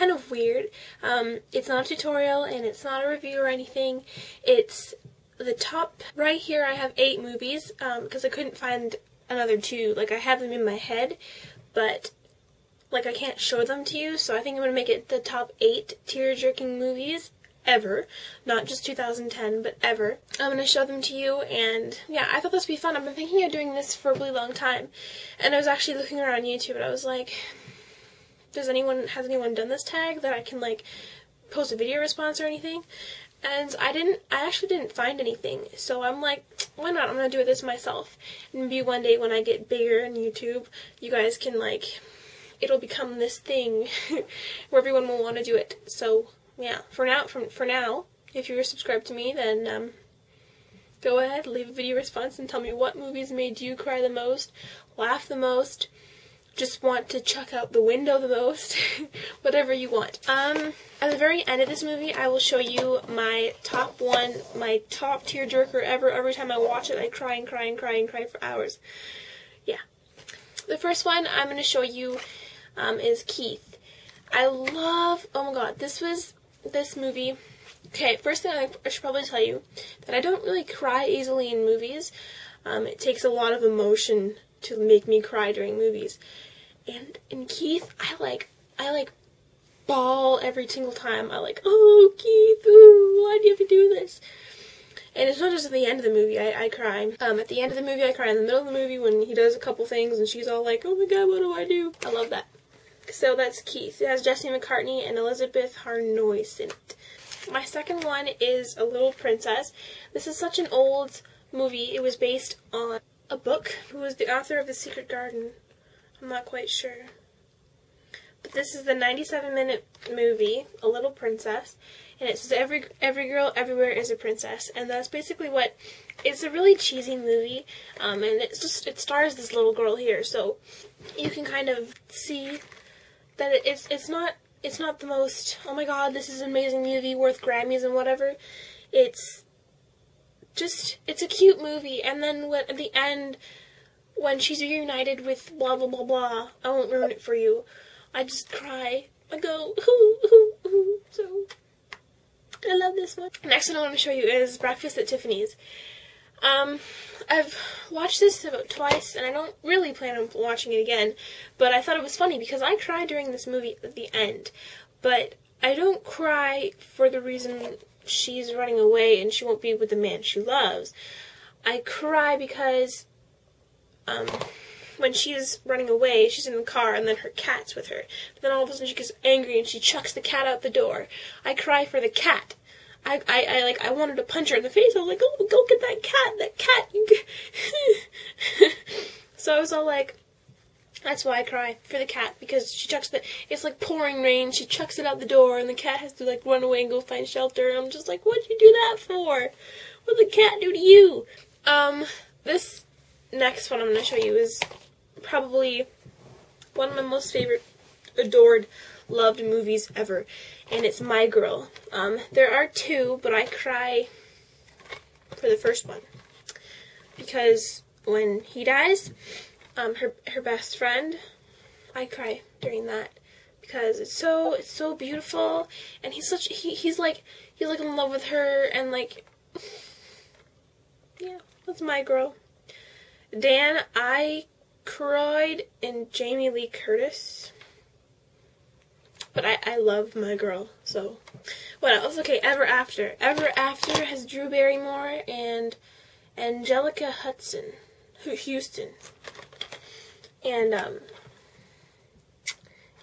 kind of weird. It's not a tutorial and it's not a review or anything. It's the top right here. I have 8 movies because I couldn't find another 2. Like, I have them in my head, but like I can't show them to you, so I think I'm gonna make it the top 8 tear-jerking movies ever, not just 2010, but ever. I'm gonna show them to you, and yeah, I thought this would be fun. I've been thinking of doing this for a really long time, and I was actually looking around YouTube, and I was like, has anyone done this tag that I can like post a video response or anything? And I actually didn't find anything, so I'm like, why not? I'm gonna do this myself, and maybe one day when I get bigger on YouTube, you guys can like, it'll become this thing where everyone will want to do it. So yeah, for now, if you're subscribed to me, then go ahead, leave a video response and tell me what movies made you cry the most, laugh the most, just want to chuck out the window the most, whatever you want. At the very end of this movie, I will show you my top tearjerker ever. Every time I watch it, I cry and cry and cry and cry for hours. Yeah. The first one I'm going to show you is Keith. Oh my god, this movie. Okay, first thing I should probably tell you that I don't really cry easily in movies. It takes a lot of emotion to make me cry during movies. And in Keith, I like bawl every single time. I like, oh Keith, ooh, why do you have to do this? And it's not just at the end of the movie, I cry. At the end of the movie, I cry in the middle of the movie when he does a couple things and she's all like, oh my god, what do I do? I love that. So that's Keith. It has Jesse McCartney and Elizabeth Harnois in it. My second one is A Little Princess. This is such an old movie. It was based on a book. Who was the author of The Secret Garden? I'm not quite sure. But this is the 97-minute movie, A Little Princess. And it says every girl everywhere is a princess. And that's basically what... It's a really cheesy movie. And it stars this little girl here. So you can kind of see that it's not the most, oh my god, this is an amazing movie worth Grammys and whatever. It's a cute movie, and then at the end, when she's reunited with blah blah blah blah, I won't ruin it for you, I just cry. I go, ooh, ooh, ooh. So, I love this one. Next one I want to show you is Breakfast at Tiffany's. I've watched this about twice, and I don't really plan on watching it again, but I thought it was funny because I cry during this movie at the end, but I don't cry for the reason she's running away and she won't be with the man she loves. I cry because, when she's running away, she's in the car and then her cat's with her. But then all of a sudden she gets angry and she chucks the cat out the door. I cry for the cat. I wanted to punch her in the face. I was like, oh, go get that cat. So I was all like, that's why I cry, for the cat, because she chucks it's like pouring rain, she chucks it out the door, and the cat has to like run away and go find shelter, and I'm just like, what'd you do that for? What'd the cat do to you? This next one I'm going to show you is probably one of my most favorite, adored, loved movies ever, and it's My Girl. There are 2, but I cry for the first one, because when he dies, her best friend, I cry during that, because it's so beautiful, and he's like in love with her, and like, yeah, that's My Girl. Dan, I cried in Jamie Lee Curtis. But I love My Girl, so. What else? Okay, Ever After. Ever After has Drew Barrymore and Angelica Houston. And,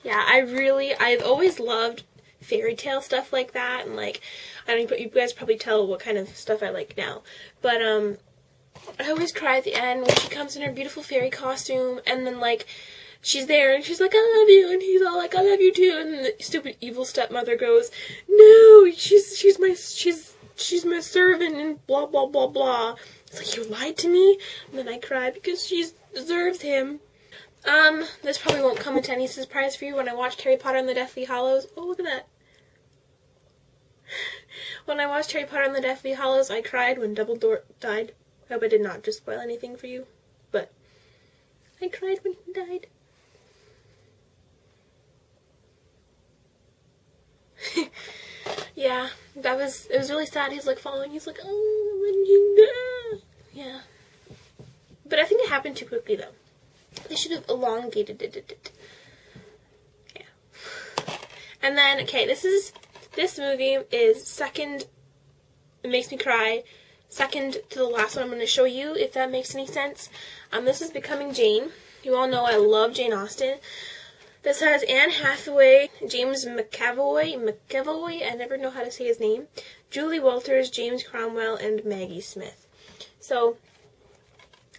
yeah, I've always loved fairy tale stuff like that, and like, I don't know, you guys probably tell what kind of stuff I like now. But, I always cry at the end when she comes in her beautiful fairy costume, and then like, she's there, and she's like, I love you, and he's all like, I love you too, and the stupid evil stepmother goes, no, she's my servant, and blah, blah, blah, blah. It's like, you lied to me? And then I cry because she deserves him. This probably won't come into any surprise for you. When I watched Harry Potter and the Deathly Hallows, oh, look at that. When I watched Harry Potter and the Deathly Hallows, I cried when Dumbledore died. I hope I did not just spoil anything for you, but I cried when he died. yeah, it was really sad. He's like falling. He's like, oh, yeah. But I think it happened too quickly though. They should have elongated it. Yeah. And then, okay, this movie is second. It makes me cry. Second to the last one I'm going to show you, if that makes any sense. This is Becoming Jane. You all know I love Jane Austen. This has Anne Hathaway, James McAvoy, I never know how to say his name, Julie Walters, James Cromwell, and Maggie Smith. So,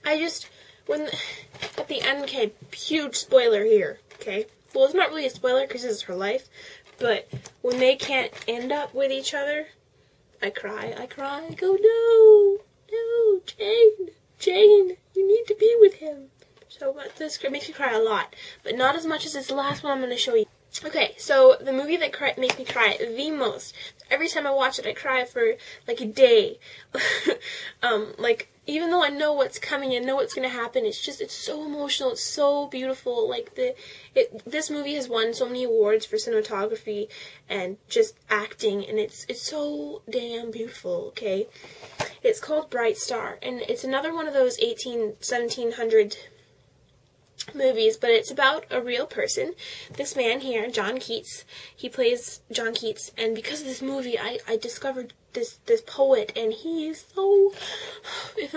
at the end, okay, huge spoiler here, okay? Well, it's not really a spoiler because this is her life, but when they can't end up with each other, I cry, I go, no, Jane, you need to be with him. So this makes me cry a lot, but not as much as this last one I'm going to show you. Okay, so the movie that makes me cry the most, every time I watch it I cry for like a day. Like, even though I know what's coming and know what's going to happen, it's so emotional, it's so beautiful. Like, this movie has won so many awards for cinematography and just acting, and it's so damn beautiful, okay? It's called Bright Star, and it's another one of those 1700 movies, but it's about a real person. This man here, John Keats, he plays John Keats, and because of this movie, I discovered this poet, and he is so... If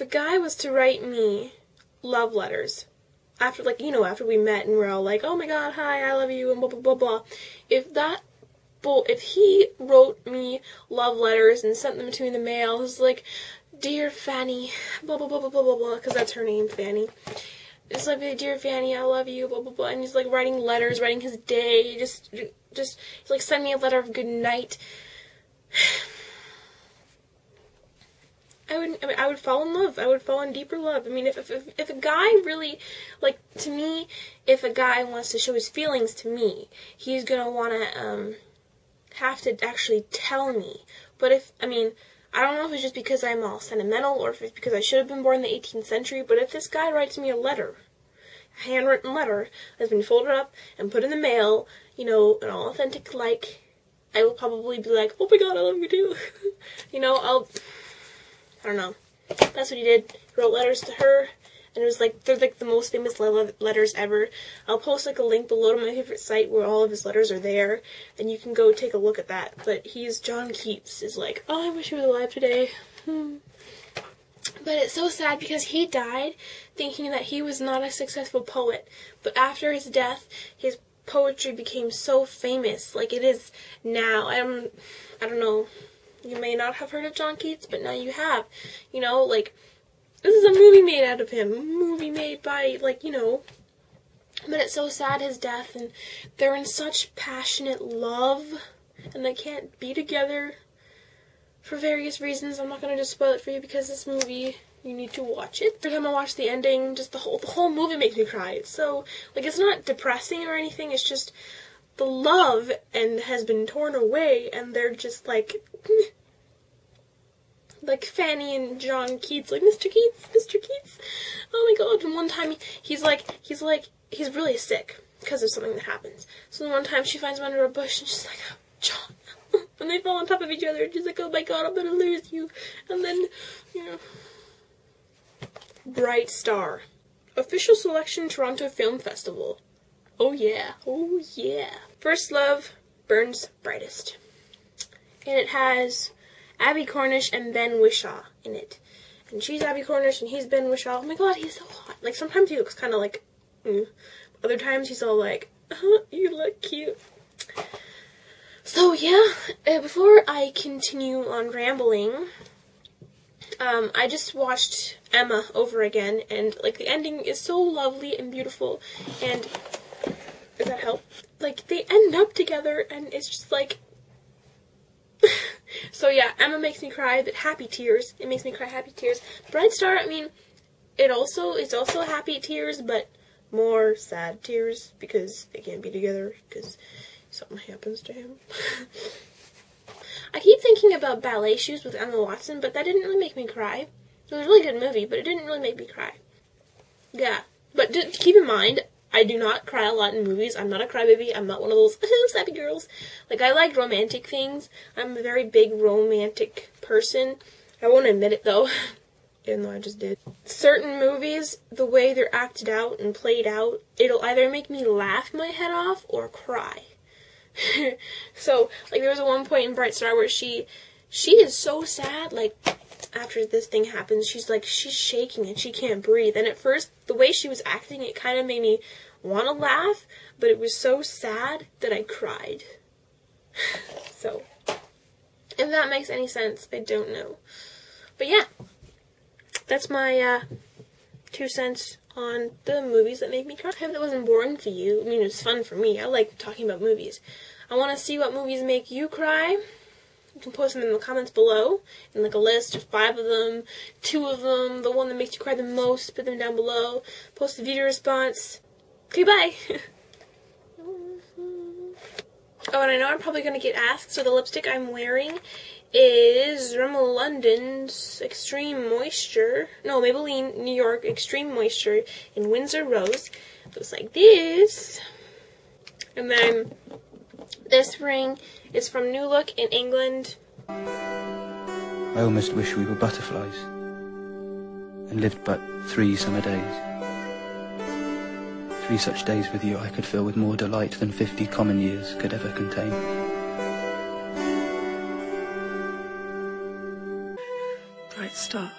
a guy was to write me love letters, after we met and we're all like, oh my god, hi, I love you, and blah, blah, blah, blah, if he wrote me love letters and sent them to me in the mail, it was like, dear Fanny, blah, blah, blah, blah, blah, blah, blah, because that's her name, Fanny. It's like, dear Fanny, I love you, blah, blah, blah, and he's like writing letters, writing his day, just, he's like, send me a letter of good night. I would fall in love. I would fall in deeper love. I mean, if a guy really, like, to me, if a guy wants to show his feelings to me, he's gonna wanna, have to actually tell me. But I don't know if it's just because I'm all sentimental or if it's because I should have been born in the 18th century, but if this guy writes me a letter, a handwritten letter, that's been folded up and put in the mail, an all authentic, like, I will probably be like, oh my god, I love you too. I don't know. That's what he did. He wrote letters to her, and it was like, they're like the most famous letters ever. I'll post like a link below to my favorite site where all of his letters are there, and you can go take a look at that. But John Keats is like, oh, I wish he was alive today. But it's so sad because he died thinking that he was not a successful poet. But after his death, his poetry became so famous, like it is now. I don't know. You may not have heard of John Keats, but now you have. Like, this is a movie made out of him. A movie made by, But it's so sad, his death, and they're in such passionate love, and they can't be together for various reasons. I'm not going to just spoil it for you because this movie, you need to watch it. Every time I watch the ending, just the whole movie makes me cry. It's so, it's not depressing or anything, it's just the love and has been torn away, and they're just like Fanny and John Keats, like, Mr. Keats, oh my god. And one time he's really sick because of something that happens. So then one time she finds him under a bush and she's like, oh, John. And they fall on top of each other and she's like, oh my god, I'm gonna lose you. And then, Bright Star. Official selection, Toronto Film Festival. Oh yeah. First Love Burns Brightest. And it has Abby Cornish and Ben Whishaw in it. And she's Abby Cornish and he's Ben Whishaw. Oh my god, he's so hot. Like, sometimes he looks kind of like, Other times he's all like, you look cute. So yeah, before I continue on rambling, I just watched Emma over again, and the ending is so lovely and beautiful, and does that help? They end up together, and it's just so yeah, Emma makes me cry, but happy tears. It makes me cry happy tears. Bright Star, it's also happy tears, but more sad tears, because they can't be together, because something happens to him. I keep thinking about Ballet Shoes with Emma Watson, but that didn't really make me cry. It was a really good movie, but it didn't really make me cry. Yeah, but keep in mind, I do not cry a lot in movies. I'm not a crybaby. I'm not one of those sappy girls. Like, I like romantic things. I'm a very big romantic person. I won't admit it, though. Even though I just did. Certain movies, the way they're acted out and played out, it'll either make me laugh my head off or cry. So, like, there was one point in Bright Star where she is so sad, like, after this thing happens, she's shaking and she can't breathe. And at first, the way she was acting, it kind of made me want to laugh, but it was so sad that I cried. So, if that makes any sense, I don't know. But yeah, that's my 2 cents on the movies that make me cry. I hope that wasn't boring for you. I mean, it was fun for me. I like talking about movies. I want to see what movies make you cry. You can post them in the comments below, in like a list of 5 of them, 2 of them, the one that makes you cry the most, put them down below. Post a video response. Okay, bye! Oh, and I know I'm probably going to get asked, so the lipstick I'm wearing is Rimmel London's Extreme Moisture. No, Maybelline New York Extreme Moisture in Windsor Rose. It looks like this. And then this ring is from New Look in England. I almost wish we were butterflies and lived but 3 summer days. 3 such days with you I could fill with more delight than 50 common years could ever contain. Bright star,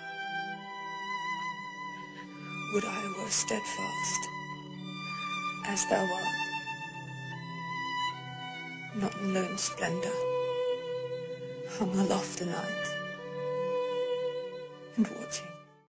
would I were steadfast as thou art, not in lone splendour, hung aloft the night and watching.